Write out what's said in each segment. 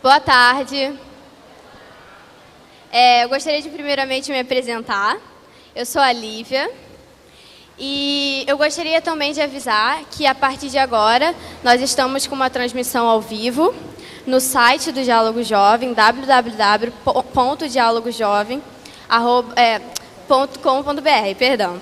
Boa tarde. Eu gostaria de primeiramente me apresentar. Eu sou a Lívia. E eu gostaria também de avisar que a partir de agora nós estamos com uma transmissão ao vivo no site do Diálogo Jovem, www.dialogojovem.com.br,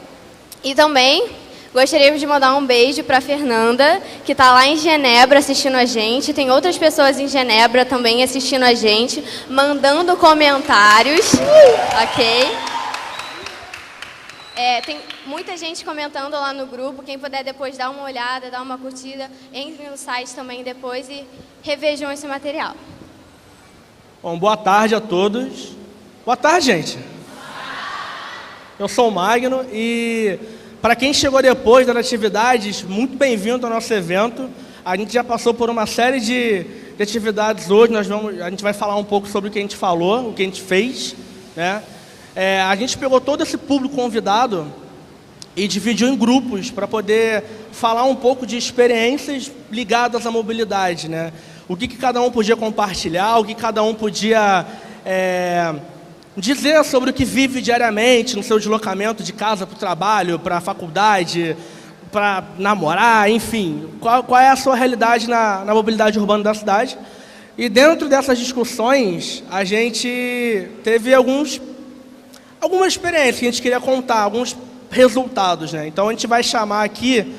E também gostaríamos de mandar um beijo para a Fernanda, que está lá em Genebra assistindo a gente. Tem outras pessoas em Genebra também assistindo a gente, mandando comentários. Ok? Tem muita gente comentando lá no grupo. Quem puder depois dar uma olhada, dar uma curtida, entre no site também depois e revejam esse material. Bom, boa tarde a todos. Boa tarde, gente. Eu sou o Magno e para quem chegou depois das atividades, muito bem-vindo ao nosso evento. A gente já passou por uma série de atividades hoje. A gente vai falar um pouco sobre o que a gente falou, o que a gente fez, né? A gente pegou todo esse público convidado e dividiu em grupos para poder falar um pouco de experiências ligadas à mobilidade, né? O que cada um podia compartilhar, o que cada um podia dizer sobre o que vive diariamente no seu deslocamento de casa para o trabalho, para a faculdade, para namorar, enfim. Qual é a sua realidade na mobilidade urbana da cidade? E dentro dessas discussões, a gente teve algumas experiências que a gente queria contar, alguns resultados, né? Então a gente vai chamar aqui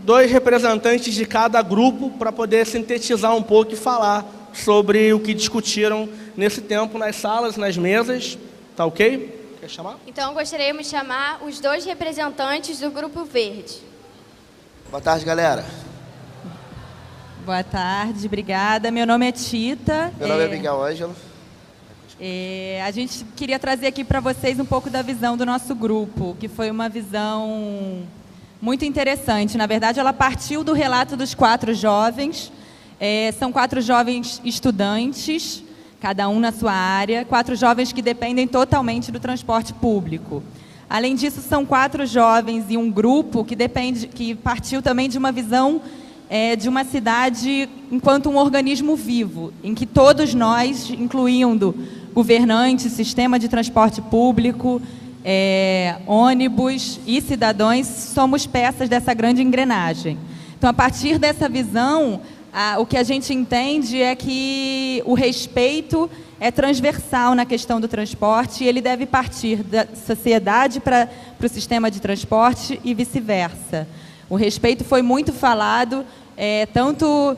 2 representantes de cada grupo para poder sintetizar um pouco e falar sobre o que discutiram nesse tempo nas salas, nas mesas. Tá ok? Quer chamar? Então gostaríamos de chamar os 2 representantes do Grupo Verde. Boa tarde, galera. Boa tarde, obrigada. Meu nome é Tita. Meu nome é Miguel Ângelo. A gente queria trazer aqui para vocês um pouco da visão do nosso grupo, que foi uma visão muito interessante. Na verdade, ela partiu do relato dos 4 jovens. São 4 jovens estudantes, cada um na sua área, 4 jovens que dependem totalmente do transporte público. Além disso, são 4 jovens e um grupo que partiu também de uma visão de uma cidade enquanto um organismo vivo, em que todos nós, incluindo governantes, sistema de transporte público, ônibus e cidadãos, somos peças dessa grande engrenagem. Então, a partir dessa visão, o que a gente entende é que o respeito é transversal na questão do transporte e ele deve partir da sociedade para o sistema de transporte e vice-versa. O respeito foi muito falado, tanto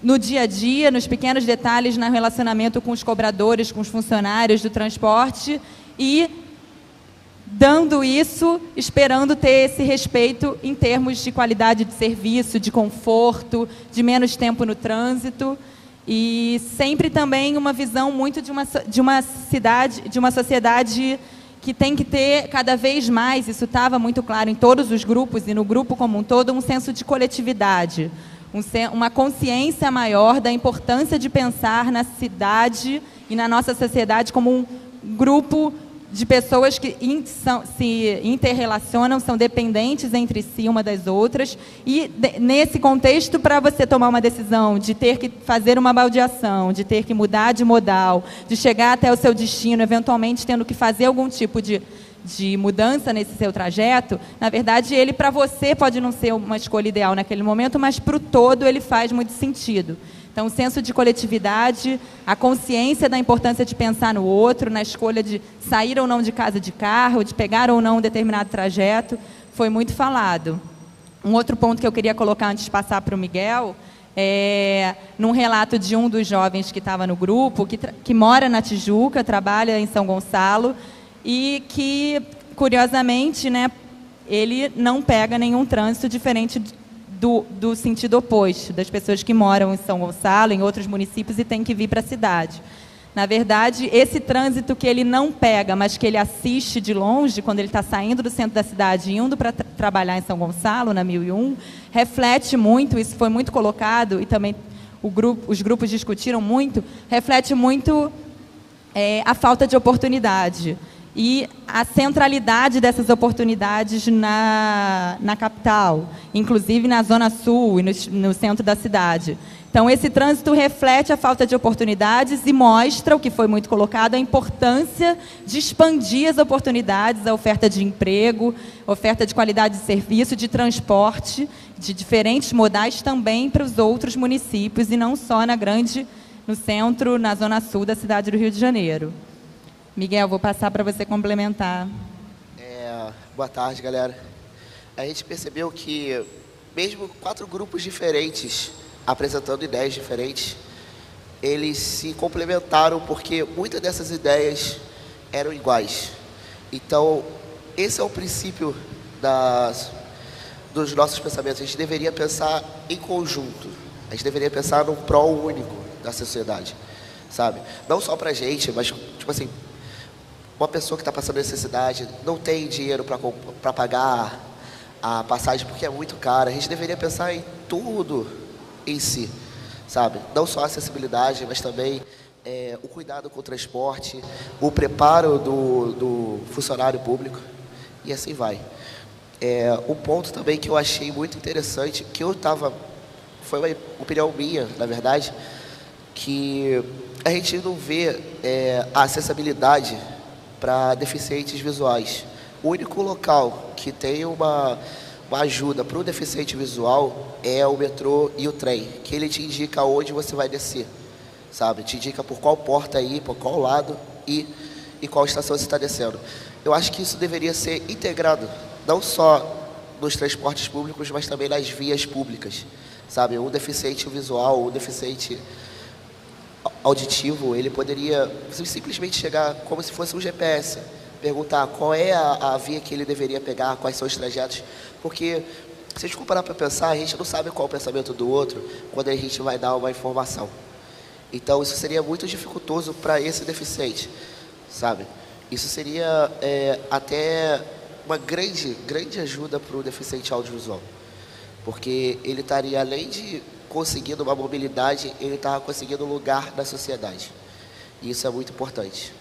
no dia a dia, nos pequenos detalhes, no relacionamento com os cobradores, com os funcionários do transporte e dando isso, esperando ter esse respeito em termos de qualidade de serviço, de conforto, de menos tempo no trânsito e sempre também uma visão muito de uma sociedade que tem que ter cada vez mais, isso estava muito claro em todos os grupos e no grupo como um todo, um senso de coletividade, uma consciência maior da importância de pensar na cidade e na nossa sociedade como um grupo de pessoas que se interrelacionam, são dependentes entre si uma das outras e nesse contexto, para você tomar uma decisão de ter que fazer uma baldeação, de ter que mudar de modal, de chegar até o seu destino, eventualmente tendo que fazer algum tipo de mudança nesse seu trajeto, na verdade, ele para você pode não ser uma escolha ideal naquele momento, mas para o todo ele faz muito sentido. Então, o senso de coletividade, a consciência da importância de pensar no outro, na escolha de sair ou não de casa de carro, de pegar ou não um determinado trajeto, foi muito falado. Um outro ponto que eu queria colocar antes de passar para o Miguel, num relato de um dos jovens que estava no grupo, que mora na Tijuca, trabalha em São Gonçalo, e que, curiosamente, né, ele não pega nenhum trânsito diferente do sentido oposto, das pessoas que moram em São Gonçalo, em outros municípios, e têm que vir para a cidade. Na verdade, esse trânsito que ele não pega, mas que ele assiste de longe, quando ele está saindo do centro da cidade e indo para trabalhar em São Gonçalo, na 1001, reflete muito, isso foi muito colocado, e também os grupos discutiram muito, reflete muito a falta de oportunidade. e a centralidade dessas oportunidades na capital, inclusive na Zona Sul e no centro da cidade. Então, esse trânsito reflete a falta de oportunidades e mostra, o que foi muito colocado, a importância de expandir as oportunidades, a oferta de emprego, oferta de qualidade de serviço, de transporte, de diferentes modais também para os outros municípios e não só no centro, na Zona Sul da cidade do Rio de Janeiro. Miguel, vou passar para você complementar. Boa tarde, galera. A gente percebeu que, mesmo 4 grupos diferentes, apresentando ideias diferentes, eles se complementaram porque muitas dessas ideias eram iguais. Então, esse é o princípio dos nossos pensamentos. A gente deveria pensar em conjunto. A gente deveria pensar num pró único da sociedade, sabe? Não só pra gente, mas, tipo assim, uma pessoa que está passando necessidade, não tem dinheiro para pagar a passagem porque é muito cara. A gente deveria pensar em tudo em si, sabe? Não só a acessibilidade, mas também o cuidado com o transporte, o preparo do funcionário público e assim vai. Um ponto também que eu achei muito interessante, foi uma opinião minha, na verdade, que a gente não vê a acessibilidade para deficientes visuais. O único local que tem uma ajuda para o deficiente visual é o metrô e o trem, que ele te indica onde você vai descer, sabe? Te indica por qual porta ir, por qual lado e em qual estação você está descendo. Eu acho que isso deveria ser integrado, não só nos transportes públicos, mas também nas vias públicas, sabe? O deficiente visual, o deficiente auditivo, ele poderia simplesmente chegar como se fosse um GPS, perguntar qual é a via que ele deveria pegar, quais são os trajetos, porque se a gente comparar para pensar, a gente não sabe qual é o pensamento do outro quando a gente vai dar uma informação. Então, isso seria muito dificultoso para esse deficiente, sabe? Isso seria até uma grande ajuda para o deficiente audiovisual, porque ele estaria, além de conseguindo uma mobilidade, ele estava conseguindo um lugar na sociedade. E isso é muito importante.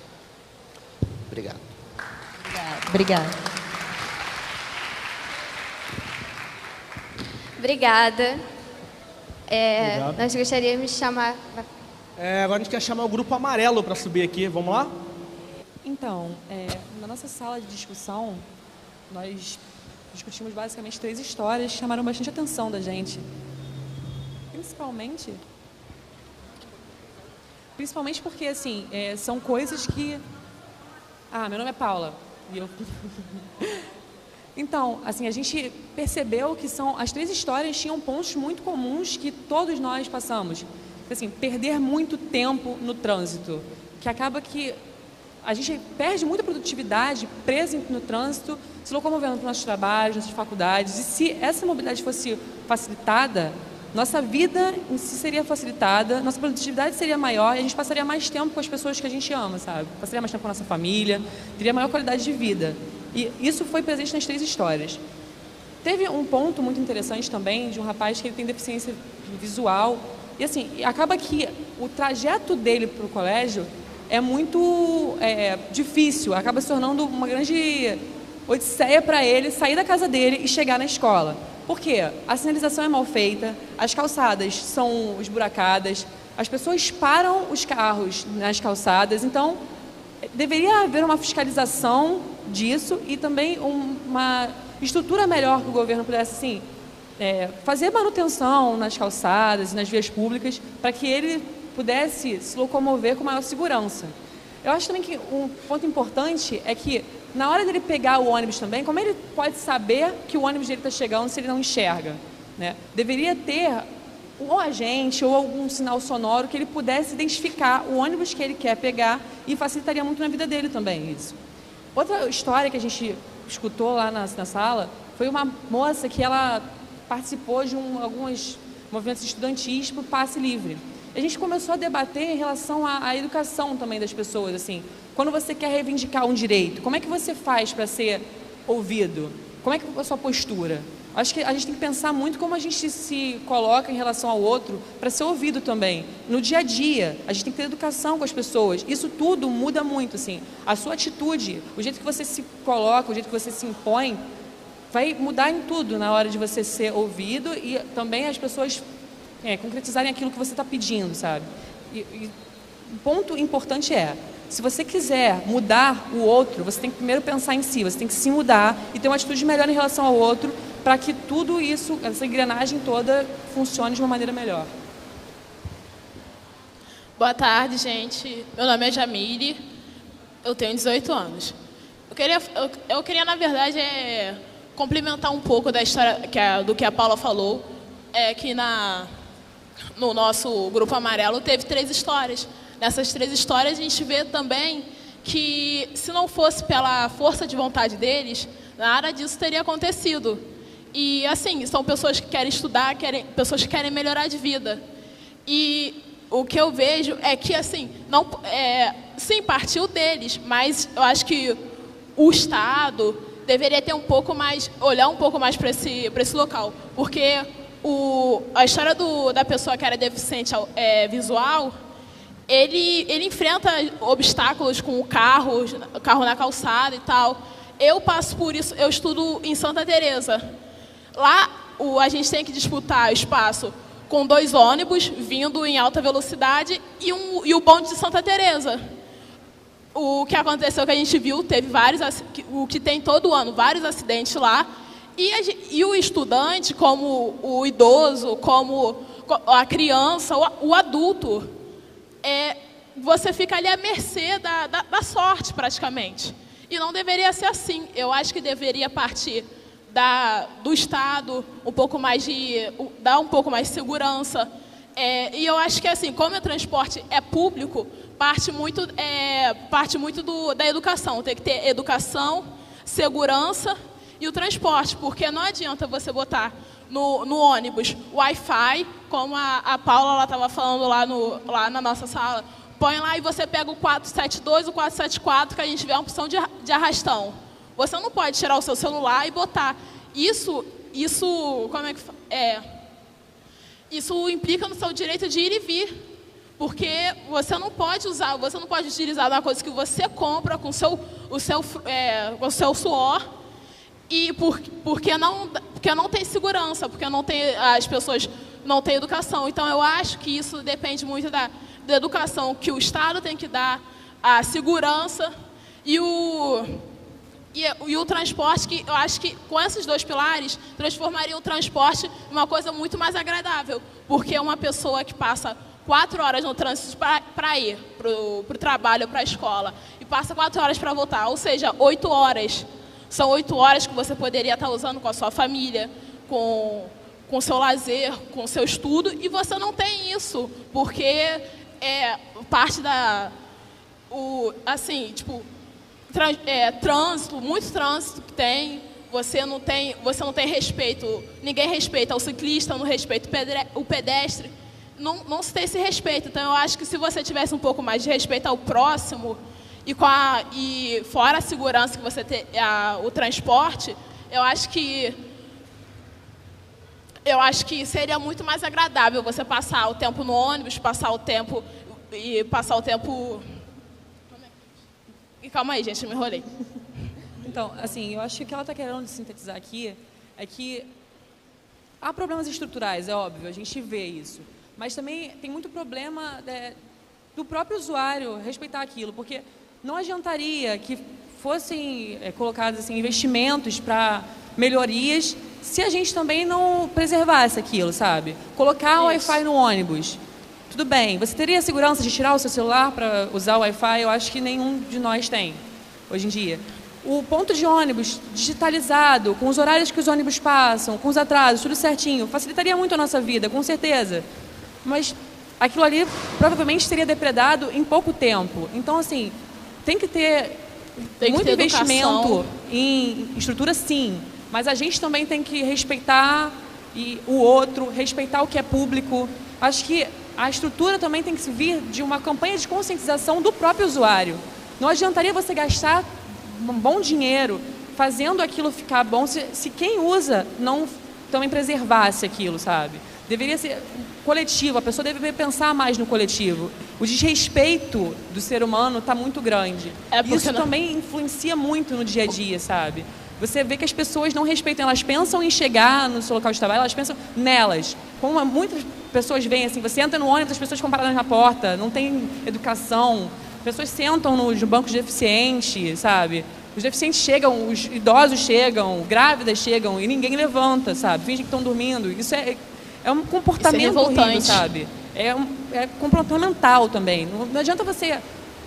Obrigado. Obrigada. Obrigada. Obrigado. Nós gostaríamos de chamar... Agora a gente quer chamar o grupo amarelo para subir aqui. Vamos lá? Então, na nossa sala de discussão, nós discutimos basicamente 3 histórias que chamaram bastante atenção da gente. Principalmente porque, assim, são coisas que... meu nome é Paula. E eu... Então, assim, a gente percebeu que as 3 histórias tinham pontos muito comuns que todos nós passamos. Assim, perder muito tempo no trânsito, que acaba que a gente perde muita produtividade preso no trânsito, se locomovendo para os nossos trabalhos, nossas faculdades. E se essa mobilidade fosse facilitada, nossa vida em si seria facilitada, nossa produtividade seria maior e a gente passaria mais tempo com as pessoas que a gente ama, sabe? Passaria mais tempo com a nossa família, teria maior qualidade de vida. E isso foi presente nas 3 histórias. Teve um ponto muito interessante também de um rapaz que ele tem deficiência visual. E assim, acaba que o trajeto dele para o colégio é muito difícil, acaba se tornando uma grande odisseia para ele sair da casa dele e chegar na escola. Por quê? A sinalização é mal feita, as calçadas são esburacadas, as pessoas param os carros nas calçadas, então deveria haver uma fiscalização disso e também uma estrutura melhor que o governo pudesse, assim, fazer manutenção nas calçadas e nas vias públicas para que ele pudesse se locomover com maior segurança. Eu acho também que um ponto importante é que na hora dele pegar o ônibus também, como ele pode saber que o ônibus dele está chegando se ele não enxerga, né? Deveria ter um agente ou algum sinal sonoro que ele pudesse identificar o ônibus que ele quer pegar e facilitaria muito na vida dele também isso. Outra história que a gente escutou lá na sala foi uma moça que ela participou de alguns movimentos estudantis para o passe livre. A gente começou a debater em relação à educação também das pessoas, assim, quando você quer reivindicar um direito, como é que você faz para ser ouvido? Como é que é a sua postura? Acho que a gente tem que pensar muito como a gente se coloca em relação ao outro para ser ouvido também. No dia a dia, a gente tem que ter educação com as pessoas. Isso tudo muda muito, assim. A sua atitude, o jeito que você se coloca, o jeito que você se impõe, vai mudar em tudo na hora de você ser ouvido e também as pessoas concretizarem aquilo que você está pedindo, sabe? E um ponto importante se você quiser mudar o outro, você tem que primeiro pensar em si, você tem que se mudar e ter uma atitude melhor em relação ao outro, para que tudo isso, essa engrenagem toda, funcione de uma maneira melhor. Boa tarde, gente. Meu nome é Jamile, eu tenho 18 anos. Eu queria na verdade, complementar um pouco da história do que a Paula falou, que no nosso Grupo Amarelo teve 3 histórias. Nessas 3 histórias a gente vê também que, se não fosse pela força de vontade deles, nada disso teria acontecido. E, assim, são pessoas que querem estudar, pessoas que querem melhorar de vida. E o que eu vejo é que, assim, sim, partiu deles, mas eu acho que o Estado deveria ter olhar um pouco mais para esse local. Porque a história da pessoa que era deficiente visual, ele enfrenta obstáculos com o carro na calçada e tal. Eu passo por isso, eu estudo em Santa Teresa. Lá, a gente tem que disputar espaço com 2 ônibus vindo em alta velocidade e o bonde de Santa Teresa. O que aconteceu, que a gente viu, teve o que tem todo ano, vários acidentes lá. E o estudante, como o idoso, como a criança, o adulto, você fica ali à mercê da sorte, praticamente. E não deveria ser assim. Eu acho que deveria partir do Estado, dar um pouco mais de segurança. E eu acho que, assim, como o transporte é público, parte muito da educação. Tem que ter educação, segurança e o transporte, porque não adianta você botar no ônibus Wi-Fi, como a Paula estava falando lá na nossa sala. Põe lá e você pega o 472, o 474, que a gente vê a opção de arrastão. Você não pode tirar o seu celular e botar. Isso implica no seu direito de ir e vir. Porque você não pode utilizar uma coisa que você compra com o seu suor, e porque não tem segurança, porque as pessoas não têm educação. Então, eu acho que isso depende muito da educação que o Estado tem que dar, a segurança e o transporte, que eu acho que com esses 2 pilares transformaria o transporte em uma coisa muito mais agradável, porque uma pessoa que passa 4 horas no trânsito para ir para o trabalho, para a escola, e passa 4 horas para voltar, ou seja, 8 horas. São 8 horas que você poderia estar usando com a sua família, com o seu lazer, com o seu estudo, e você não tem isso, porque parte trânsito, muito trânsito que tem, você não tem respeito, ninguém respeita o ciclista, não respeita o pedestre, não se tem esse respeito. Então, eu acho que se você tivesse um pouco mais de respeito ao próximo, e fora a segurança que você tem, o transporte, eu acho que seria muito mais agradável você passar o tempo no ônibus, passar o tempo. E calma aí, gente, eu me enrolei. Então, assim, eu acho que o que ela está querendo sintetizar aqui é que há problemas estruturais, é óbvio, a gente vê isso. Mas também tem muito problema do próprio usuário respeitar aquilo, porque não adiantaria que fossem colocados assim, investimentos para melhorias se a gente também não preservasse aquilo, sabe? Colocar o Wi-Fi no ônibus. Tudo bem, você teria a segurança de tirar o seu celular para usar o Wi-Fi? Eu acho que nenhum de nós tem, hoje em dia. O ponto de ônibus digitalizado, com os horários que os ônibus passam, com os atrasos, tudo certinho, facilitaria muito a nossa vida, com certeza. Mas aquilo ali provavelmente seria depredado em pouco tempo. Então, assim, tem que ter muito investimento em estrutura, sim. Mas a gente também tem que respeitar o outro, respeitar o que é público. Acho que a estrutura também tem que vir de uma campanha de conscientização do próprio usuário. Não adiantaria você gastar um bom dinheiro fazendo aquilo ficar bom se quem usa também preservasse aquilo, sabe? Deveria ser coletivo, a pessoa deveria pensar mais no coletivo. O desrespeito do ser humano está muito grande. Isso também influencia muito no dia a dia, sabe? Você vê que as pessoas não respeitam, elas pensam em chegar no seu local de trabalho, elas pensam nelas. Como muitas pessoas veem assim, você entra no ônibus, as pessoas ficam paradas na porta, não tem educação, as pessoas sentam nos bancos deficientes, sabe? Os deficientes chegam, os idosos chegam, grávidas chegam e ninguém levanta, sabe? Fingem que estão dormindo. Isso é um comportamento horrível, sabe? É comportamental também. Não adianta você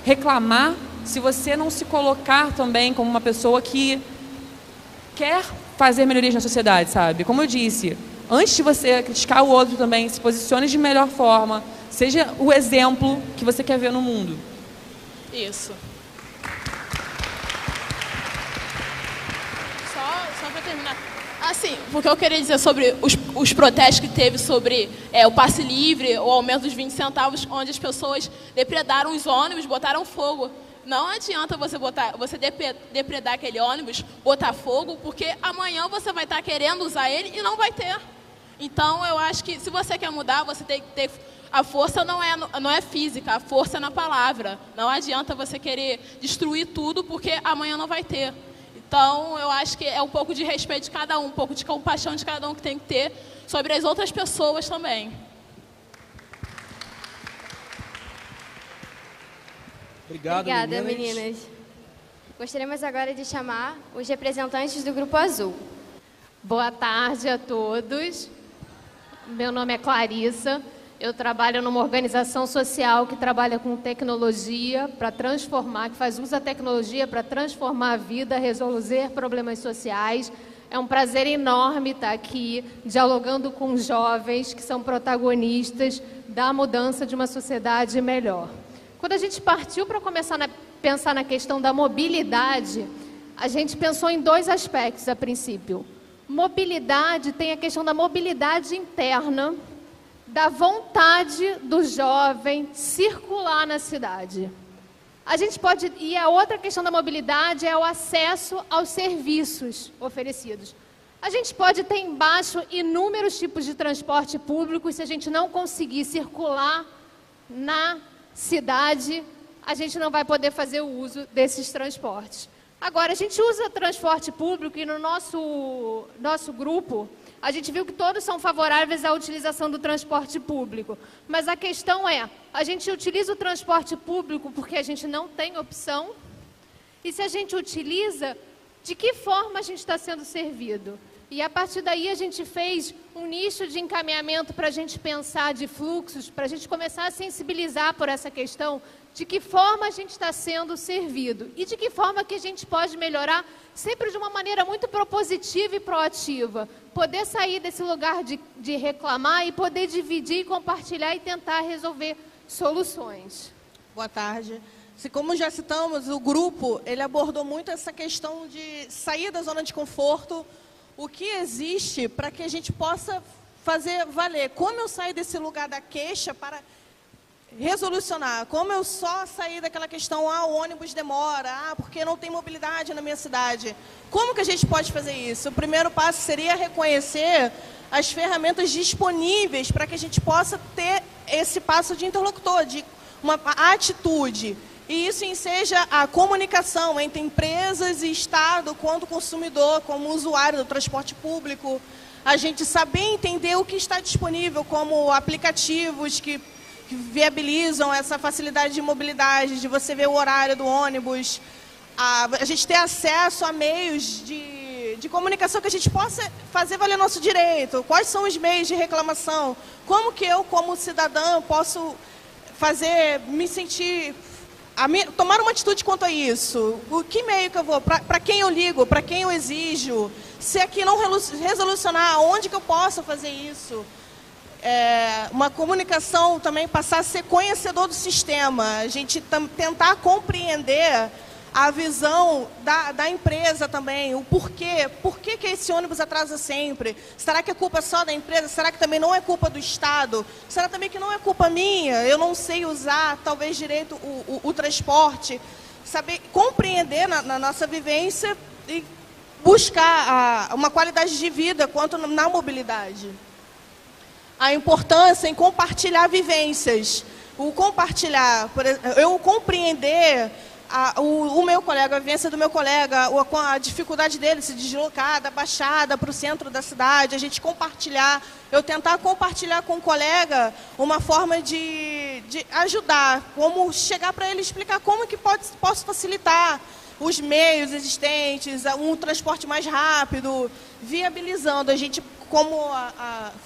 reclamar se você não se colocar também como uma pessoa que quer fazer melhorias na sociedade, sabe? Como eu disse, antes de você criticar o outro também, se posicione de melhor forma, seja o exemplo que você quer ver no mundo. Isso. Só para terminar. Assim, porque eu queria dizer sobre os protestos que teve sobre o passe livre, o aumento dos 20 centavos, onde as pessoas depredaram os ônibus, botaram fogo. Não adianta você depredar aquele ônibus, botar fogo, porque amanhã você vai estar querendo usar ele e não vai ter. Então, eu acho que se você quer mudar, você tem que ter... A força não é física, a força é na palavra. Não adianta você querer destruir tudo, porque amanhã não vai ter. Então, eu acho que é um pouco de respeito de cada um pouco de compaixão de cada um que tem que ter sobre as outras pessoas também. Obrigada, meninas. Gostaríamos agora de chamar os representantes do Grupo Azul. Boa tarde a todos. Meu nome é Clarissa. Eu trabalho numa organização social que trabalha com tecnologia para transformar, que faz uso da tecnologia para transformar a vida, resolver problemas sociais. É um prazer enorme estar aqui dialogando com jovens que são protagonistas da mudança de uma sociedade melhor. Quando a gente partiu para começar a pensar na questão da mobilidade, a gente pensou em dois aspectos a princípio. Mobilidade, tem a questão da mobilidade interna, da vontade do jovem circular na cidade. E a outra questão da mobilidade é o acesso aos serviços oferecidos. A gente pode ter embaixo inúmeros tipos de transporte público, e se a gente não conseguir circular na cidade, a gente não vai poder fazer o uso desses transportes. Agora, a gente usa transporte público e no nosso grupo, a gente viu que todos são favoráveis à utilização do transporte público. Mas a questão é, a gente utiliza o transporte público porque a gente não tem opção? E se a gente utiliza, de que forma a gente está sendo servido? E a partir daí a gente fez um nicho de encaminhamento para a gente pensar de fluxos, para a gente começar a sensibilizar por essa questão, de que forma a gente está sendo servido e de que forma que a gente pode melhorar, sempre de uma maneira muito propositiva e proativa. Poder sair desse lugar de reclamar e poder dividir, compartilhar e tentar resolver soluções. Boa tarde. Como já citamos, o grupo ele abordou muito essa questão de sair da zona de conforto, o que existe para que a gente possa fazer valer. Como eu saio desse lugar da queixa para resolucionar? Como eu só sair daquela questão, o ônibus demora, porque não tem mobilidade na minha cidade? Como que a gente pode fazer isso? O primeiro passo seria reconhecer as ferramentas disponíveis para que a gente possa ter esse passo de interlocutor, de uma atitude. E isso seja a comunicação entre empresas e Estado, quanto consumidor, como usuário do transporte público. A gente saber entender o que está disponível, como aplicativos que viabilizam essa facilidade de mobilidade, de você ver o horário do ônibus. A gente ter acesso a meios de comunicação que a gente possa fazer valer nosso direito. Quais são os meios de reclamação? Como que eu, como cidadã, posso me sentir... tomar uma atitude quanto a isso? O que meio que eu vou? Para quem eu ligo? Para quem eu exijo? Se aqui não resolucionar, onde que eu posso fazer isso? Uma comunicação também passar a ser conhecedor do sistema. A gente tentar compreender a visão da empresa também, o porquê. Por que esse ônibus atrasa sempre? Será que é culpa só da empresa? Será que também não é culpa do Estado? Será também que não é culpa minha? Eu não sei usar, talvez, direito o transporte. Saber compreender na nossa vivência e buscar uma qualidade de vida quanto na mobilidade. A importância em compartilhar vivências. O compartilhar, eu compreender o meu colega, a vivência do meu colega, a dificuldade dele se deslocar da Baixada para o centro da cidade, a gente compartilhar, eu tentar compartilhar com o colega uma forma de ajudar, como chegar para ele explicar como que posso facilitar os meios existentes, um transporte mais rápido, viabilizando a gente, como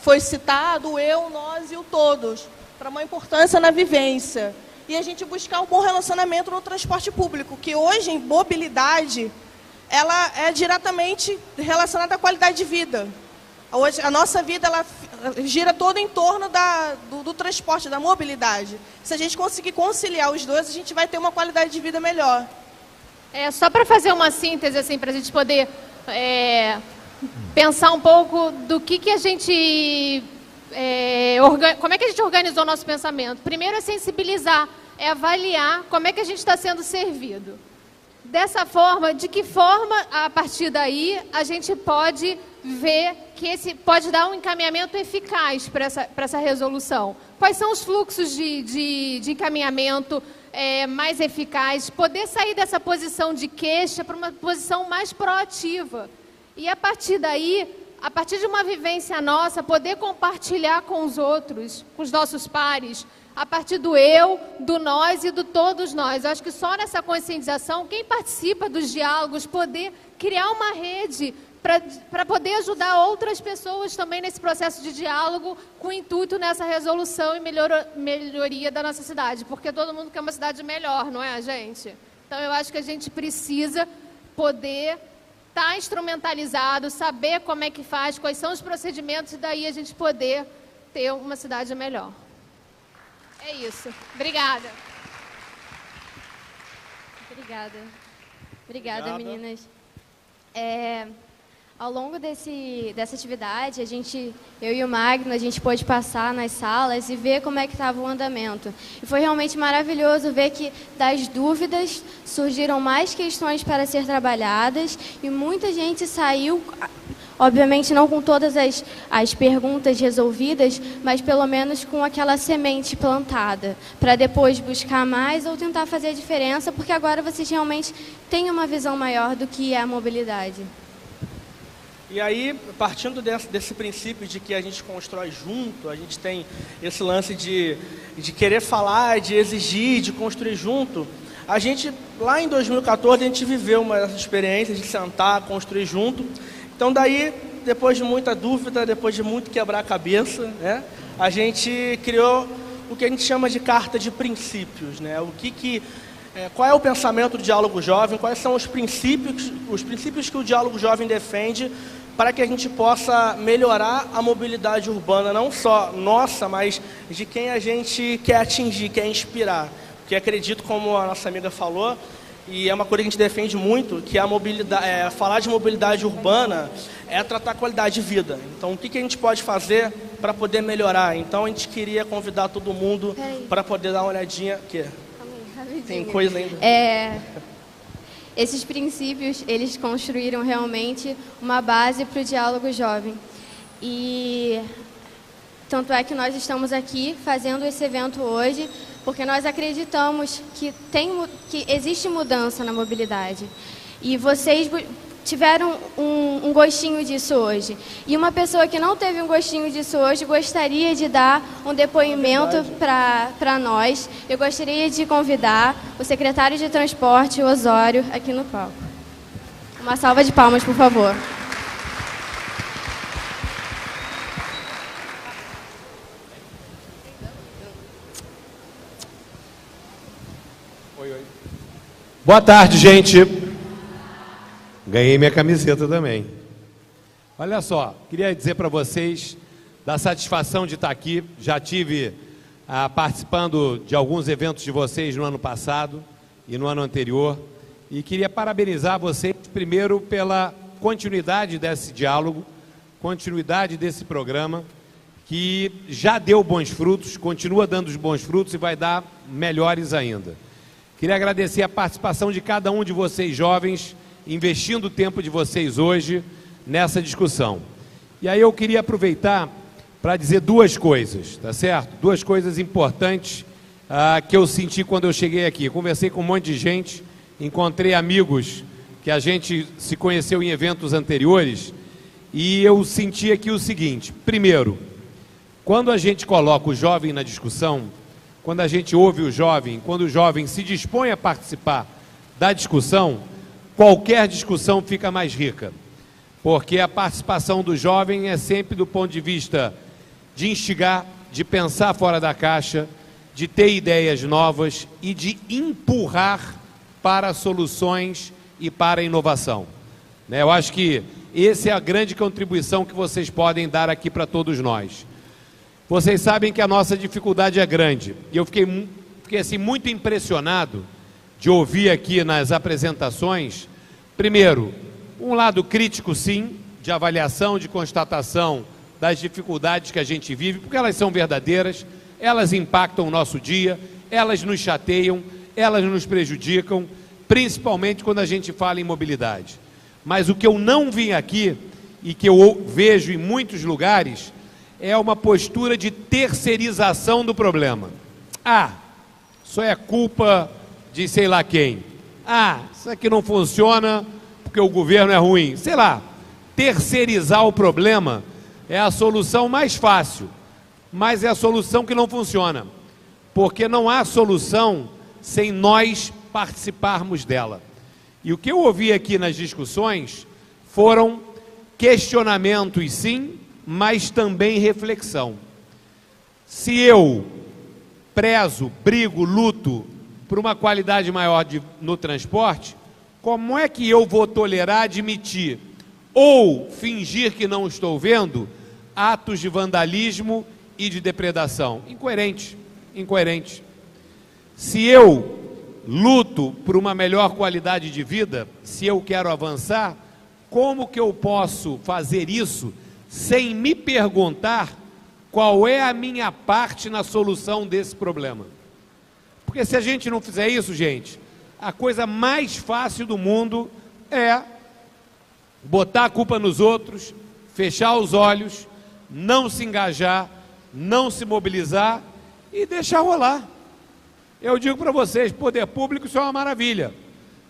foi citado, eu, nós e o todos, para uma importância na vivência. E a gente buscar um bom relacionamento no transporte público, que hoje, em mobilidade, ela é diretamente relacionada à qualidade de vida. Hoje, a nossa vida ela gira toda em torno do transporte, da mobilidade. Se a gente conseguir conciliar os dois, a gente vai ter uma qualidade de vida melhor. Só para fazer uma síntese, assim, para a gente poder pensar um pouco do que a gente... como é que a gente organizou o nosso pensamento? Primeiro é sensibilizar, é avaliar como é que a gente está sendo servido. Dessa forma, de que forma, a partir daí, a gente pode ver que pode dar um encaminhamento eficaz para essa resolução. Quais são os fluxos de encaminhamento mais eficazes? Poder sair dessa posição de queixa para uma posição mais proativa. E a partir daí, a partir de uma vivência nossa, poder compartilhar com os outros, com os nossos pares, a partir do eu, do nós e do todos nós. Eu acho que só nessa conscientização, quem participa dos diálogos, poder criar uma rede para poder ajudar outras pessoas também nesse processo de diálogo, com o intuito nessa resolução e melhoria da nossa cidade. Porque todo mundo quer uma cidade melhor, não é, gente? Então, eu acho que a gente precisa poder estar instrumentalizado, saber como é que faz, quais são os procedimentos, e daí a gente poder ter uma cidade melhor. É isso. Obrigada. Obrigada, meninas. Ao longo dessa atividade, eu e o Magno, a gente pôde passar nas salas e ver como é que estava o andamento. E foi realmente maravilhoso ver que das dúvidas surgiram mais questões para ser trabalhadas e muita gente saiu, obviamente não com todas as perguntas resolvidas, mas pelo menos com aquela semente plantada, para depois buscar mais ou tentar fazer a diferença, porque agora vocês realmente têm uma visão maior do que é a mobilidade. E aí, partindo desse princípio de que a gente constrói junto, a gente tem esse lance de querer falar, de exigir, de construir junto, a gente, lá em 2014, a gente viveu uma experiência de sentar, construir junto. Então, daí, depois de muita dúvida, depois de muito quebrar a cabeça, né, a gente criou o que a gente chama de carta de princípios, né? Qual é o pensamento do diálogo jovem, quais são os princípios que o diálogo jovem defende para que a gente possa melhorar a mobilidade urbana, não só nossa, mas de quem a gente quer atingir, quer inspirar. Porque acredito, como a nossa amiga falou, e é uma coisa que a gente defende muito, que a mobilidade, falar de mobilidade urbana é tratar a qualidade de vida. Então, o que a gente pode fazer para poder melhorar? Então, a gente queria convidar todo mundo para poder dar uma olhadinha. Tem coisa ainda. Esses princípios, eles construíram realmente uma base para o diálogo jovem. E tanto é que nós estamos aqui fazendo esse evento hoje, porque nós acreditamos que existe mudança na mobilidade. E vocês tiveram um gostinho disso hoje. E uma pessoa que não teve um gostinho disso hoje gostaria de dar um depoimento para nós. Eu gostaria de convidar o secretário de Transporte, Osório, aqui no palco. Uma salva de palmas, por favor. Oi. Boa tarde, gente. Ganhei minha camiseta também. Olha só, queria dizer para vocês da satisfação de estar aqui. Já tive participando de alguns eventos de vocês no ano passado e no ano anterior. E queria parabenizar vocês, primeiro, pela continuidade desse diálogo, continuidade desse programa, que já deu bons frutos, continua dando os bons frutos e vai dar melhores ainda. Queria agradecer a participação de cada um de vocês jovens investindo o tempo de vocês hoje nessa discussão. E aí eu queria aproveitar para dizer duas coisas, tá certo? Duas coisas importantes que eu senti quando eu cheguei aqui. Conversei com um monte de gente, encontrei amigos que a gente se conheceu em eventos anteriores, e eu senti aqui o seguinte: primeiro, quando a gente coloca o jovem na discussão, quando a gente ouve o jovem, quando o jovem se dispõe a participar da discussão, qualquer discussão fica mais rica, porque a participação do jovem é sempre do ponto de vista de instigar, de pensar fora da caixa, de ter ideias novas e de empurrar para soluções e para a inovação. Eu acho que essa é a grande contribuição que vocês podem dar aqui para todos nós. Vocês sabem que a nossa dificuldade é grande, e eu fiquei assim, muito impressionado de ouvir aqui nas apresentações, primeiro, um lado crítico sim, de avaliação, de constatação das dificuldades que a gente vive, porque elas são verdadeiras, elas impactam o nosso dia, elas nos chateiam, elas nos prejudicam, principalmente quando a gente fala em mobilidade. Mas o que eu não vi aqui, e que eu vejo em muitos lugares, é uma postura de terceirização do problema. Isso é culpa de sei lá quem. Isso aqui não funciona porque o governo é ruim. Sei lá, terceirizar o problema é a solução mais fácil, mas é a solução que não funciona, porque não há solução sem nós participarmos dela. E o que eu ouvi aqui nas discussões foram questionamentos, sim, mas também reflexão. Se eu prezo, brigo, luto por uma qualidade maior no transporte, como é que eu vou tolerar admitir ou fingir que não estou vendo atos de vandalismo e de depredação? Incoerente, incoerente. Se eu luto por uma melhor qualidade de vida, se eu quero avançar, como que eu posso fazer isso sem me perguntar qual é a minha parte na solução desse problema? Porque se a gente não fizer isso, gente, a coisa mais fácil do mundo é botar a culpa nos outros, fechar os olhos, não se engajar, não se mobilizar e deixar rolar. Eu digo para vocês, poder público, isso é uma maravilha.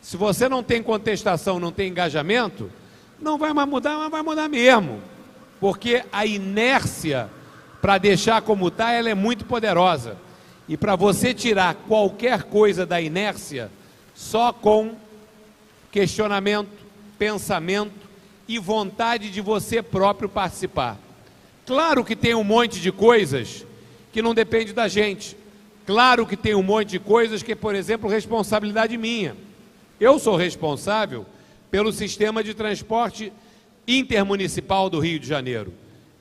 Se você não tem contestação, não tem engajamento, não vai mais mudar, mas vai mudar mesmo. Porque a inércia, para deixar como está, ela é muito poderosa. E para você tirar qualquer coisa da inércia, só com questionamento, pensamento e vontade de você próprio participar. Claro que tem um monte de coisas que não depende da gente. Claro que tem um monte de coisas que, por exemplo, responsabilidade minha. Eu sou responsável pelo sistema de transporte intermunicipal do Rio de Janeiro.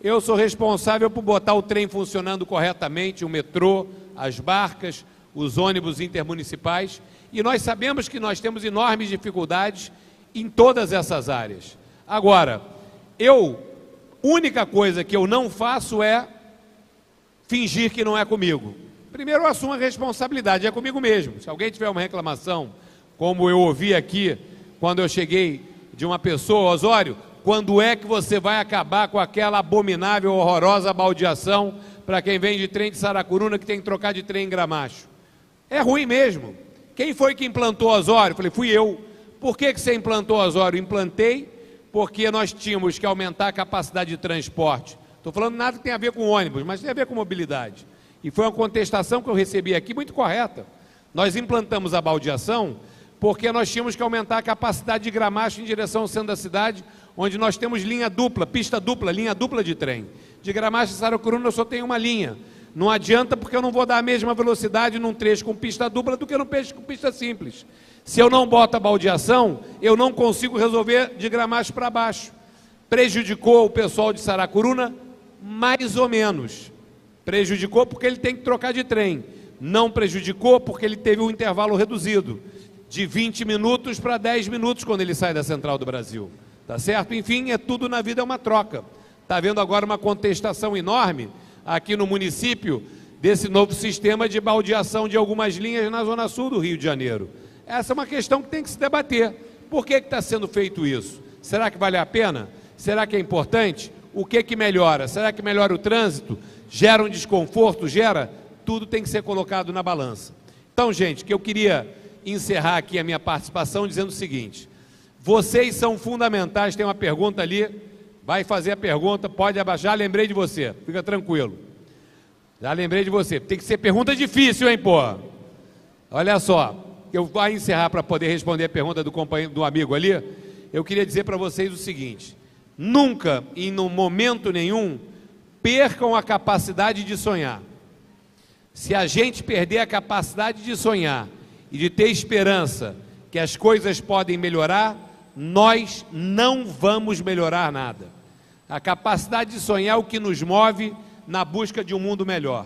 Eu sou responsável por botar o trem funcionando corretamente, o metrô, as barcas, os ônibus intermunicipais, e nós sabemos que nós temos enormes dificuldades em todas essas áreas. Agora, única coisa que eu não faço é fingir que não é comigo. Primeiro, eu assumo a responsabilidade, é comigo mesmo. Se alguém tiver uma reclamação, como eu ouvi aqui, quando eu cheguei, de uma pessoa, Osório, quando é que você vai acabar com aquela abominável, horrorosa baldeação para quem vem de trem de Saracuruna que tem que trocar de trem em Gramacho? É ruim mesmo. Quem foi que implantou Osório? Eu falei, fui eu. Por que você implantou Osório? Implantei porque nós tínhamos que aumentar a capacidade de transporte. Estou falando nada que tem a ver com ônibus, mas tem a ver com mobilidade. E foi uma contestação que eu recebi aqui muito correta. Nós implantamos a baldeação porque nós tínhamos que aumentar a capacidade de Gramacho em direção ao centro da cidade, onde nós temos linha dupla, pista dupla, linha dupla de trem. De Gramacho a Saracuruna eu só tenho uma linha. Não adianta porque eu não vou dar a mesma velocidade num trecho com pista dupla do que num trecho com pista simples. Se eu não boto a baldeação, eu não consigo resolver de Gramacho para baixo. Prejudicou o pessoal de Saracuruna? Mais ou menos. Prejudicou porque ele tem que trocar de trem. Não prejudicou porque ele teve um intervalo reduzido, de 20 minutos para 10 minutos quando ele sai da Central do Brasil. Tá certo? Enfim, tudo na vida é uma troca. Está havendo agora uma contestação enorme aqui no município desse novo sistema de baldeação de algumas linhas na Zona Sul do Rio de Janeiro. Essa é uma questão que tem que se debater, Por que está sendo feito isso? Será que vale a pena? Será que é importante? O que melhora? Será que melhora o trânsito? Gera um desconforto? Gera? Tudo tem que ser colocado na balança. Então, gente, que eu queria encerrar aqui a minha participação dizendo o seguinte: vocês são fundamentais. Tem uma pergunta ali, vai fazer a pergunta, pode abaixar. Lembrei de você, fica tranquilo. Já lembrei de você. Tem que ser pergunta difícil, hein, pô? Olha só, eu vou encerrar para poder responder a pergunta do companheiro, do amigo ali. Eu queria dizer para vocês o seguinte: nunca e em momento nenhum percam a capacidade de sonhar. Se a gente perder a capacidade de sonhar e de ter esperança que as coisas podem melhorar, nós não vamos melhorar nada. A capacidade de sonhar é o que nos move na busca de um mundo melhor.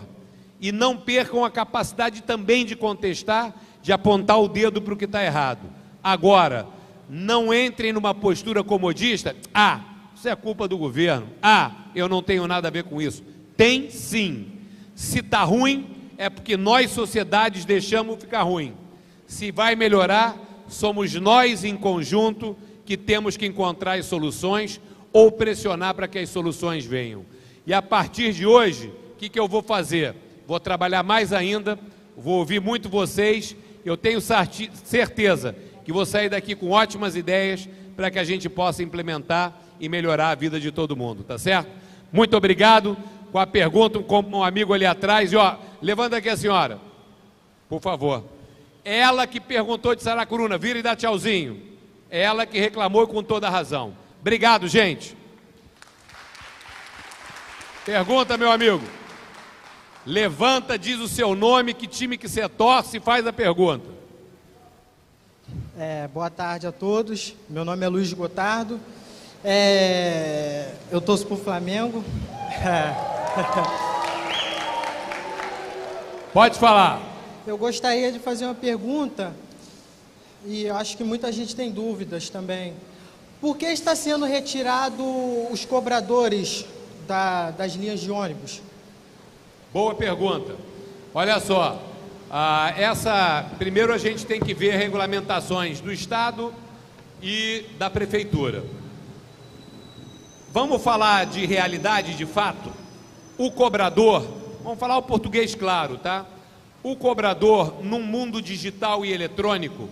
E não percam a capacidade também de contestar, de apontar o dedo para o que está errado. Agora, não entrem numa postura comodista: ah, isso é culpa do governo, ah, eu não tenho nada a ver com isso. Tem sim. Se está ruim, é porque nós, sociedades, deixamos ficar ruim. Se vai melhorar, somos nós em conjunto que temos que encontrar as soluções ou pressionar para que as soluções venham. E a partir de hoje, o que eu vou fazer? Vou trabalhar mais ainda, vou ouvir muito vocês. Eu tenho certeza que vou sair daqui com ótimas ideias para que a gente possa implementar e melhorar a vida de todo mundo, tá certo? Muito obrigado. Com a pergunta, como um amigo ali atrás, e ó, levanta aqui a senhora, por favor. Ela que perguntou de Saracuruna, vira e dá tchauzinho. Ela que reclamou com toda a razão. Obrigado, gente. Pergunta, meu amigo. Levanta, diz o seu nome, que time que você torce e faz a pergunta. Boa tarde a todos. Meu nome é Luiz Gotardo. Eu torço para o Flamengo. Pode falar. Eu gostaria de fazer uma pergunta, e eu acho que muita gente tem dúvidas também. Por que está sendo retirado os cobradores das linhas de ônibus? Boa pergunta. Olha só, primeiro a gente tem que ver regulamentações do Estado e da Prefeitura. Vamos falar de realidade, de fato? O cobrador, vamos falar o português claro, tá? O cobrador, num mundo digital e eletrônico,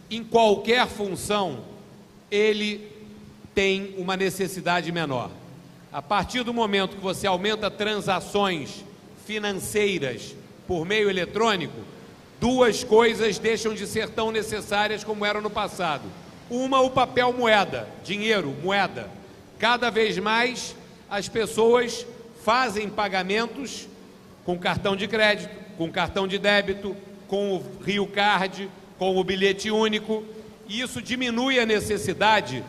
em qualquer função, ele tem uma necessidade menor. A partir do momento que você aumenta transações financeiras por meio eletrônico, duas coisas deixam de ser tão necessárias como eram no passado. Uma, o papel moeda, dinheiro, moeda. Cada vez mais as pessoas fazem pagamentos com cartão de crédito, com cartão de débito, com o Rio Card, com o bilhete único. E isso diminui a necessidade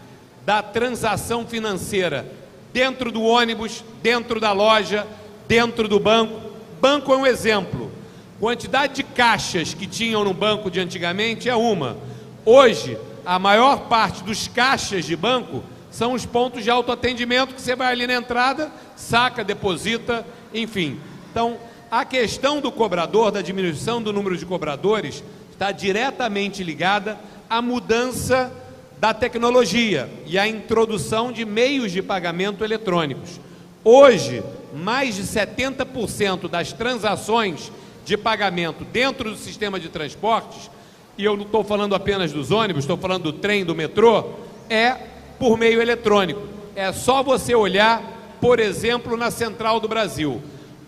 da transação financeira dentro do ônibus, dentro da loja, dentro do banco. Banco é um exemplo. Quantidade de caixas que tinham no banco de antigamente é uma. Hoje, a maior parte dos caixas de banco são os pontos de autoatendimento que você vai ali na entrada, saca, deposita, enfim. Então, a questão do cobrador, da diminuição do número de cobradores, está diretamente ligada à mudança da tecnologia e à introdução de meios de pagamento eletrônicos. Hoje, mais de 70% das transações de pagamento dentro do sistema de transportes, e eu não estou falando apenas dos ônibus, estou falando do trem, do metrô, é por meio eletrônico. É só você olhar, por exemplo, na Central do Brasil.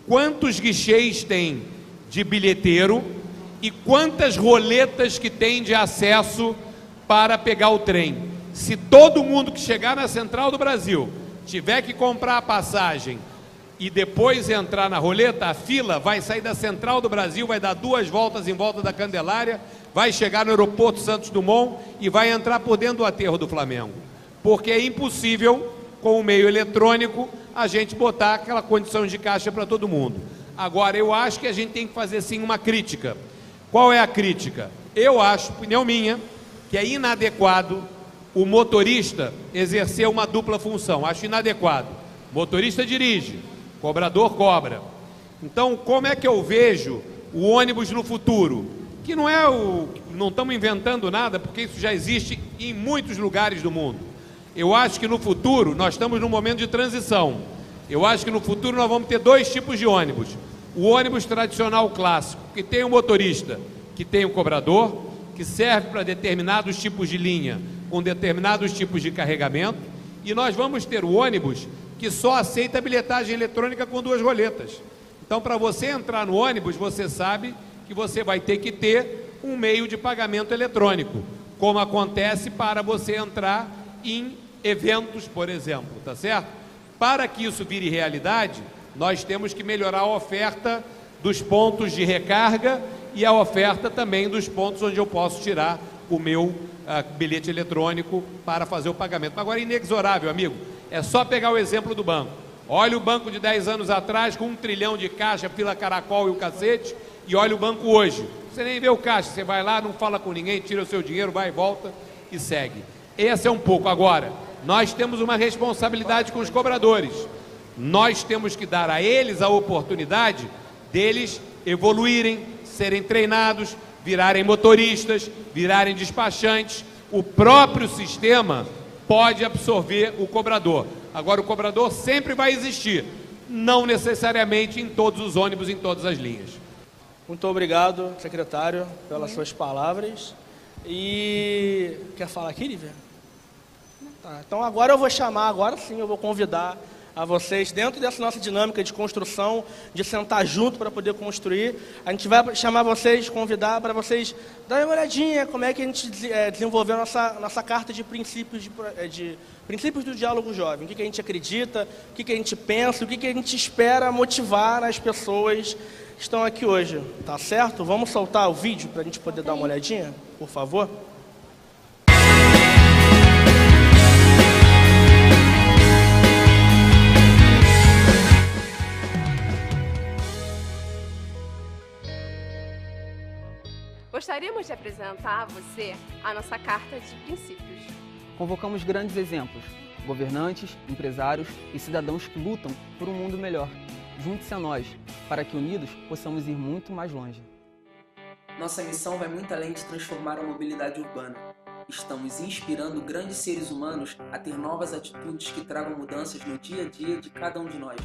Quantos guichês tem de bilheteiro e quantas roletas que tem de acesso para pegar o trem? Se todo mundo que chegar na Central do Brasil tiver que comprar a passagem e depois entrar na roleta, a fila vai sair da Central do Brasil, vai dar 2 voltas em volta da Candelária, vai chegar no aeroporto Santos Dumont e vai entrar por dentro do aterro do Flamengo. Porque é impossível, com o meio eletrônico, a gente botar aquela condição de caixa para todo mundo. Agora, eu acho que a gente tem que fazer sim uma crítica. Qual é a crítica? Eu acho, opinião minha, que é inadequado o motorista exercer uma dupla função. Acho inadequado. O motorista dirige, o cobrador cobra. Então, como é que eu vejo o ônibus no futuro? Que não estamos inventando nada, porque isso já existe e em muitos lugares do mundo. Eu acho que no futuro, nós estamos num momento de transição. Eu acho que no futuro nós vamos ter dois tipos de ônibus. O ônibus tradicional clássico, que tem um motorista, que tem um cobrador, que serve para determinados tipos de linha, com determinados tipos de carregamento, e nós vamos ter o ônibus que só aceita bilhetagem eletrônica com 2 roletas. Então, para você entrar no ônibus, você sabe que você vai ter que ter um meio de pagamento eletrônico, como acontece para você entrar em eventos, por exemplo, tá certo? Para que isso vire realidade, nós temos que melhorar a oferta dos pontos de recarga e a oferta também dos pontos onde eu posso tirar o meu bilhete eletrônico para fazer o pagamento. Agora é inexorável, amigo. É só pegar o exemplo do banco. Olha o banco de 10 anos atrás, com 1 trilhão de caixa, fila caracol e o cacete, e olha o banco hoje. Você nem vê o caixa, você vai lá, não fala com ninguém, tira o seu dinheiro, vai e volta e segue. Esse é um pouco. Agora, nós temos uma responsabilidade com os cobradores. Nós temos que dar a eles a oportunidade deles evoluírem, serem treinados, virarem motoristas, virarem despachantes. O próprio sistema pode absorver o cobrador. Agora, o cobrador sempre vai existir, não necessariamente em todos os ônibus, em todas as linhas. Muito obrigado, secretário, pelas suas palavras. E quer falar aqui, Lívia? Tá, então agora eu vou chamar, agora sim eu vou convidar a vocês, dentro dessa nossa dinâmica de construção, de sentar junto para poder construir, a gente vai chamar vocês, convidar para vocês darem uma olhadinha como é que a gente desenvolveu nossa carta de princípios, princípios do diálogo jovem, o que a gente acredita, o que a gente pensa, o que a gente espera motivar as pessoas que estão aqui hoje, tá certo? Vamos soltar o vídeo para a gente poder dar uma olhadinha, por favor? Gostaríamos de apresentar a você a nossa Carta de Princípios. Convocamos grandes exemplos, governantes, empresários e cidadãos que lutam por um mundo melhor. Junte-se a nós, para que unidos possamos ir muito mais longe. Nossa missão vai muito além de transformar a mobilidade urbana. Estamos inspirando grandes seres humanos a ter novas atitudes que tragam mudanças no dia a dia de cada um de nós.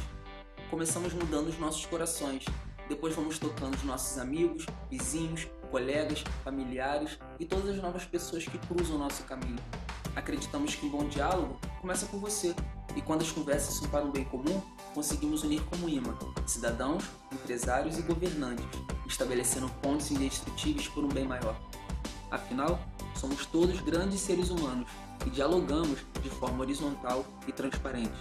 Começamos mudando os nossos corações, depois vamos tocando os nossos amigos, vizinhos, colegas, familiares e todas as novas pessoas que cruzam o nosso caminho. Acreditamos que um bom diálogo começa por você, e quando as conversas são para um bem comum, conseguimos unir como imã cidadãos, empresários e governantes, estabelecendo pontes indestrutíveis por um bem maior. Afinal, somos todos grandes seres humanos e dialogamos de forma horizontal e transparente.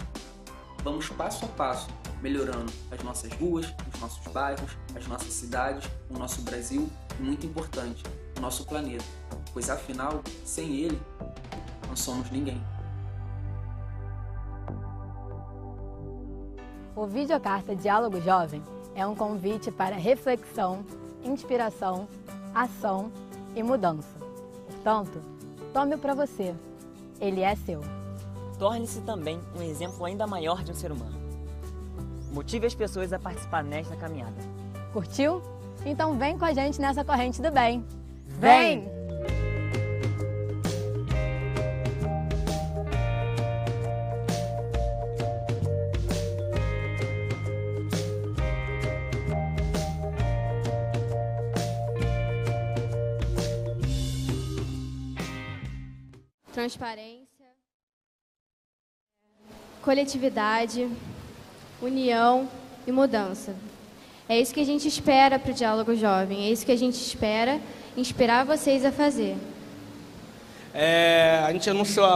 Vamos passo a passo, melhorando as nossas ruas, os nossos bairros, as nossas cidades, o nosso Brasil e, muito importante, o nosso planeta, pois afinal, sem ele, não somos ninguém. O Videocarta Diálogo Jovem é um convite para reflexão, inspiração, ação e mudança. Portanto, tome-o para você. Ele é seu. Torne-se também um exemplo ainda maior de um ser humano. Motive as pessoas a participar nesta caminhada. Curtiu? Então vem com a gente nessa corrente do bem. Vem! Transparência, coletividade, união e mudança. É isso que a gente espera para o Diálogo Jovem, é isso que a gente espera inspirar vocês a fazer. A gente anunciou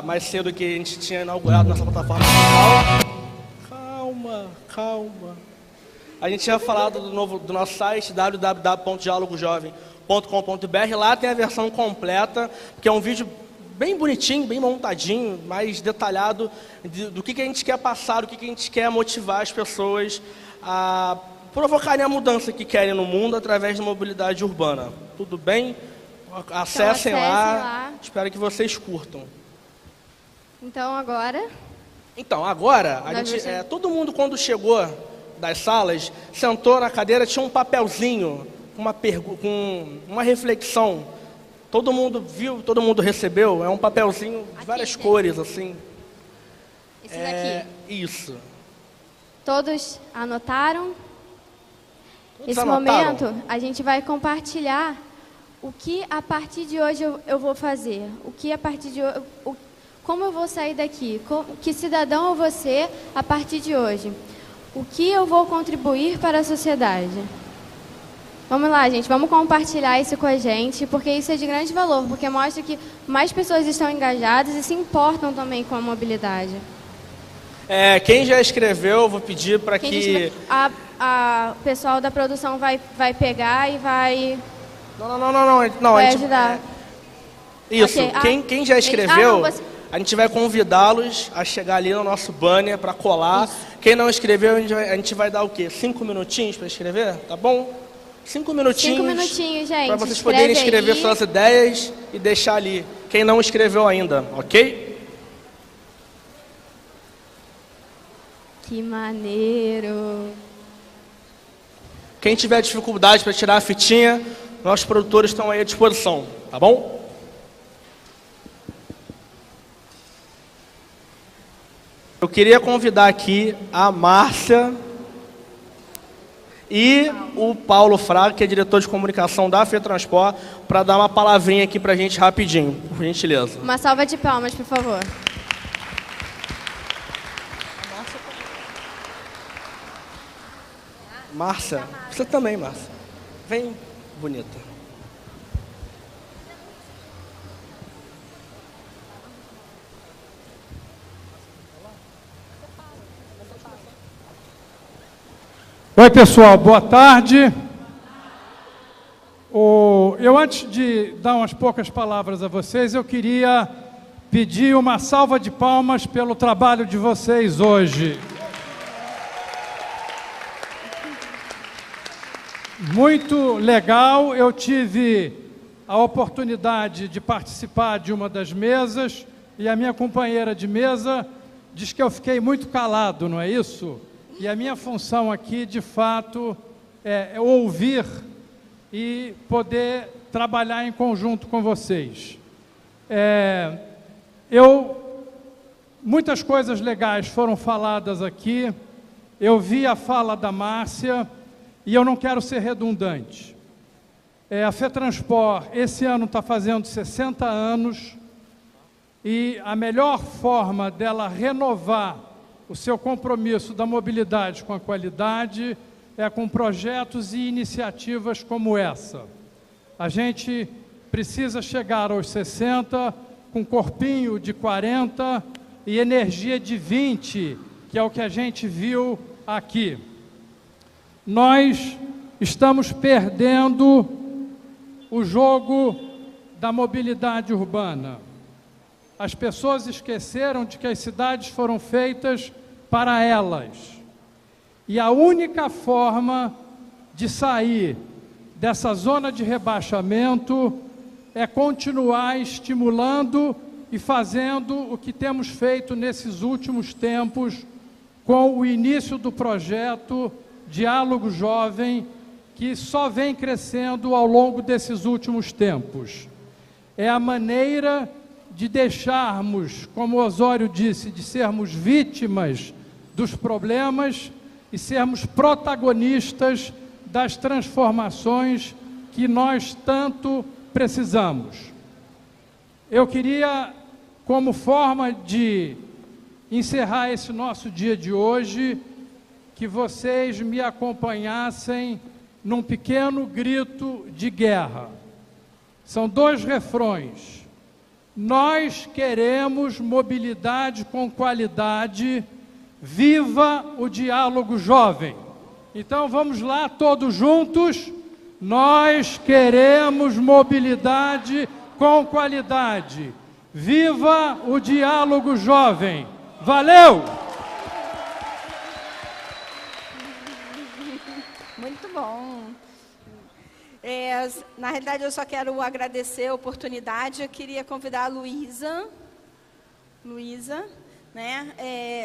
mais cedo que a gente tinha inaugurado nossa plataforma. Calma. A gente tinha falado do nosso site, www.dialogojovem.com.br. Lá tem a versão completa, que é um vídeo bem bonitinho, bem montadinho, mais detalhado do que a gente quer passar, do que a gente quer motivar as pessoas a provocarem a mudança que querem no mundo através da mobilidade urbana. Tudo bem? Acessem lá. Espero que vocês curtam. Então agora, todo mundo quando chegou das salas, sentou na cadeira, tinha um papelzinho com uma reflexão Todo mundo viu, todo mundo recebeu? É um papelzinho de várias cores, assim. Esse daqui. Isso. Todos anotaram? Todos Nesse anotaram? momento, a gente vai compartilhar o que a partir de hoje eu vou fazer. O que a partir de hoje... Como eu vou sair daqui? Que cidadão eu vou ser a partir de hoje? O que eu vou contribuir para a sociedade? Vamos lá, gente, vamos compartilhar isso com a gente, porque isso é de grande valor, porque mostra que mais pessoas estão engajadas e se importam também com a mobilidade. Quem já escreveu, vou pedir para que... O pessoal da produção vai pegar e vai... Não, vai a gente... ajudar. Isso, Okay. quem já escreveu, a gente vai convidá-los a chegar ali no nosso banner para colar. Isso. Quem não escreveu, a gente vai dar o quê? 5 minutinhos para escrever? Tá bom? 5 minutinhos. 5 minutinhos, gente. Para vocês poderem escrever suas ideias e deixar ali. Quem não escreveu ainda, ok? Que maneiro. Quem tiver dificuldade para tirar a fitinha, nossos produtores estão aí à disposição, tá bom? Eu queria convidar aqui a Márcia e o Paulo Fraga, que é diretor de comunicação da FETransport, para dar uma palavrinha aqui para a gente rapidinho, por gentileza. Uma salva de palmas, por favor. Márcia, você também, Márcia. Vem, bonita. Oi, pessoal, boa tarde. Eu, antes de dar umas poucas palavras a vocês, eu queria pedir uma salva de palmas pelo trabalho de vocês hoje. Muito legal, eu tive a oportunidade de participar de uma das mesas e a minha companheira de mesa diz que eu fiquei muito calado, não é isso? E a minha função aqui, de fato, é ouvir e poder trabalhar em conjunto com vocês. Muitas coisas legais foram faladas aqui, eu vi a fala da Márcia e eu não quero ser redundante. A FETransport, esse ano, está fazendo 60 anos e a melhor forma dela renovar o seu compromisso da mobilidade com a qualidade é com projetos e iniciativas como essa. A gente precisa chegar aos 60 com corpinho de 40 e energia de 20, que é o que a gente viu aqui. Nós estamos perdendo o jogo da mobilidade urbana. As pessoas esqueceram de que as cidades foram feitas para elas. E a única forma de sair dessa zona de rebaixamento é continuar estimulando e fazendo o que temos feito nesses últimos tempos com o início do projeto Diálogo Jovem, que só vem crescendo ao longo desses últimos tempos. É a maneira de deixarmos, como Osório disse, de sermos vítimas dos problemas e sermos protagonistas das transformações que nós tanto precisamos. Eu queria, como forma de encerrar esse nosso dia de hoje, que vocês me acompanhassem num pequeno grito de guerra. São 2 refrões. Nós queremos mobilidade com qualidade, viva o diálogo jovem. Então vamos lá, todos juntos. Nós queremos mobilidade com qualidade, viva o diálogo jovem. Valeu! Muito bom. Na realidade, eu só quero agradecer a oportunidade. Eu queria convidar a Luísa. Né?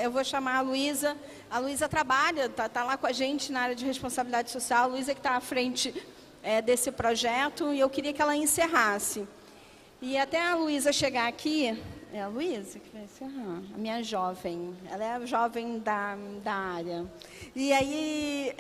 Eu vou chamar a Luísa. A Luísa trabalha, está lá com a gente na área de responsabilidade social. A Luísa que está à frente desse projeto. E eu queria que ela encerrasse. E até a Luísa chegar aqui, é a Luísa que vai encerrar, a minha jovem, ela é a jovem da área. E aí,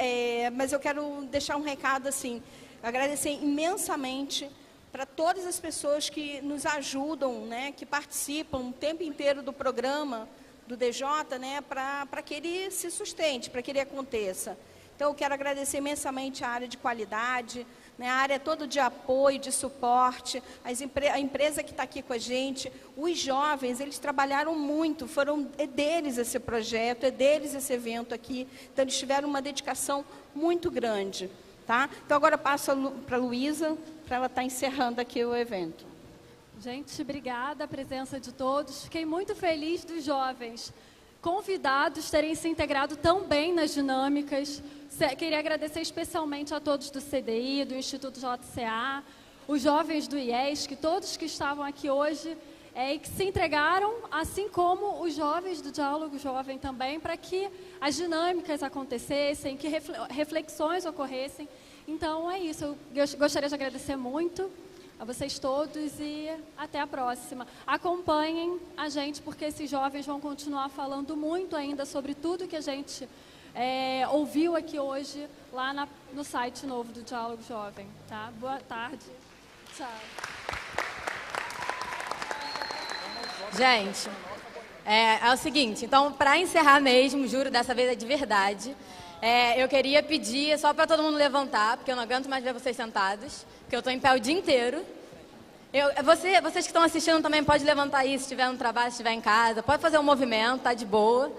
mas eu quero deixar um recado assim, agradecer imensamente para todas as pessoas que nos ajudam, né, que participam o tempo inteiro do programa do DJ, né, para que ele se sustente, para que ele aconteça. Então, eu quero agradecer imensamente a área de qualidade, né, a área toda de apoio, de suporte, a empresa que está aqui com a gente, os jovens, eles trabalharam muito, é deles esse projeto, é deles esse evento aqui, então eles tiveram uma dedicação muito grande. Tá? Então, agora eu passo para a Luísa, para ela estar encerrando aqui o evento. Gente, obrigada a presença de todos. Fiquei muito feliz dos jovens convidados terem se integrado tão bem nas dinâmicas. Queria agradecer especialmente a todos do CDI, do Instituto JCA, os jovens do IES, que todos que estavam aqui hoje e que se entregaram, assim como os jovens do Diálogo Jovem também, para que as dinâmicas acontecessem, que reflexões ocorressem. Então, é isso. Eu gostaria de agradecer muito a vocês todos e até a próxima. Acompanhem a gente, porque esses jovens vão continuar falando muito ainda sobre tudo que a gente ouviu aqui hoje, lá no site novo do Diálogo Jovem. Tá? Boa tarde. Tchau. Gente, é o seguinte, então, para encerrar mesmo, juro, dessa vez é de verdade, eu queria pedir só para todo mundo levantar, porque eu não aguento mais ver vocês sentados, porque eu estou em pé o dia inteiro. Vocês que estão assistindo também podem levantar aí, se estiver no trabalho, se estiver em casa, pode fazer um movimento, tá de boa.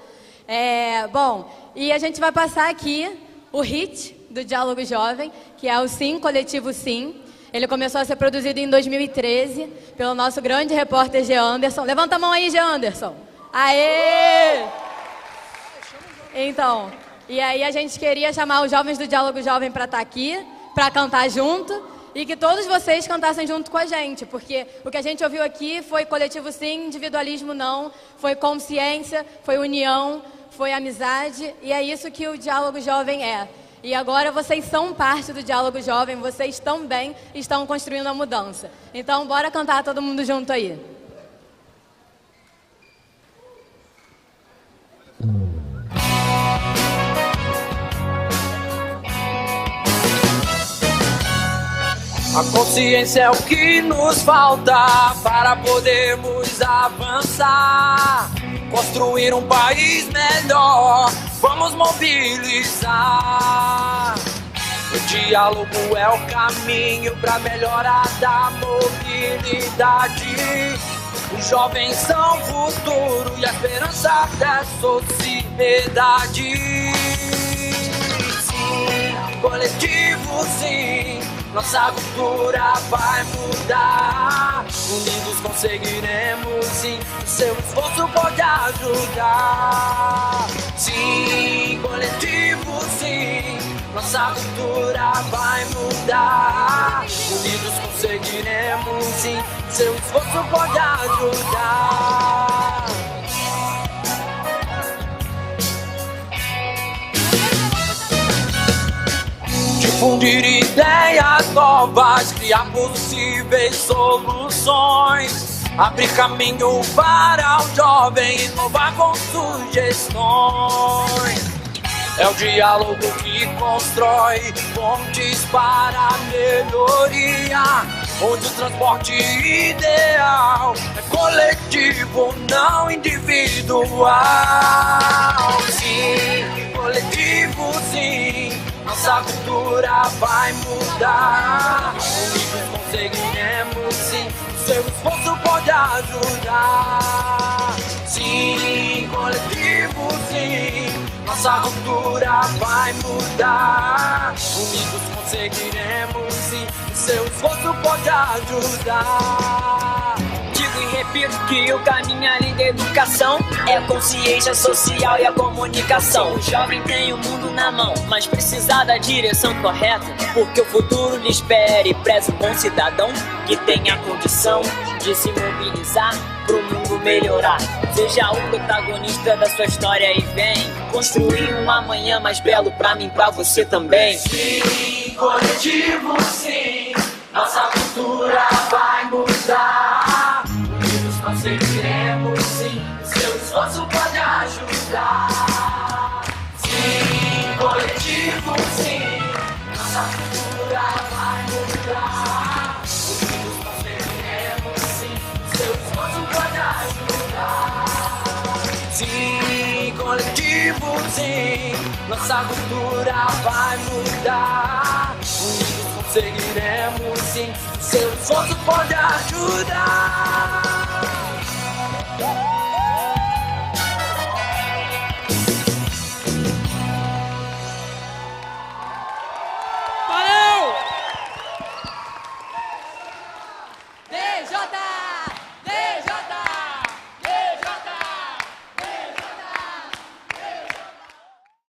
Bom, e a gente vai passar aqui o hit do Diálogo Jovem, que é o Sim, Coletivo Sim. Ele começou a ser produzido em 2013 pelo nosso grande repórter G. Anderson. Levanta a mão aí, G. Anderson. Aê! Então, e aí a gente queria chamar os jovens do Diálogo Jovem para estar aqui, para cantar junto, e que todos vocês cantassem junto com a gente, porque o que a gente ouviu aqui foi coletivo sim, individualismo não, foi consciência, foi união, foi amizade, e é isso que o Diálogo Jovem é. E agora vocês são parte do Diálogo Jovem, vocês também estão construindo a mudança. Então, bora cantar todo mundo junto aí. A consciência é o que nos falta para podermos avançar, construir um país melhor, vamos mobilizar. O diálogo é o caminho para melhorar da mobilidade. Os jovens são o futuro e a esperança da sociedade. Sim, coletivo sim, nossa cultura vai mudar. Unidos conseguiremos sim, o seu esforço pode ajudar. Sim, coletivo sim, nossa cultura vai mudar. Unidos conseguiremos sim, o seu esforço pode ajudar. Difundir ideias novas, criar possíveis soluções, abrir caminho para o jovem, inovar com sugestões. É o diálogo que constrói pontes para a melhoria, onde o transporte ideal é coletivo, não individual. Sim, coletivo sim, nossa cultura vai mudar. Unidos conseguiremos sim, seu esforço pode ajudar. Sim, coletivo sim, nossa cultura vai mudar. Unidos conseguiremos sim, seu esforço pode ajudar. Digo e repito que o caminho além da educação é a consciência social e a comunicação. O jovem tem o mundo na mão, mas precisa da direção correta, porque o futuro lhe espera e preza um bom cidadão que tenha a condição de se mobilizar pro mundo melhorar. Seja o protagonista da sua história e vem construir um amanhã mais belo pra mim, pra você também. Sim, coletivo sim, nossa cultura vai mudar. sim, coletivo sim, nossa cultura vai mudar. Unidos conseguiremos sim, seu esforço pode ajudar.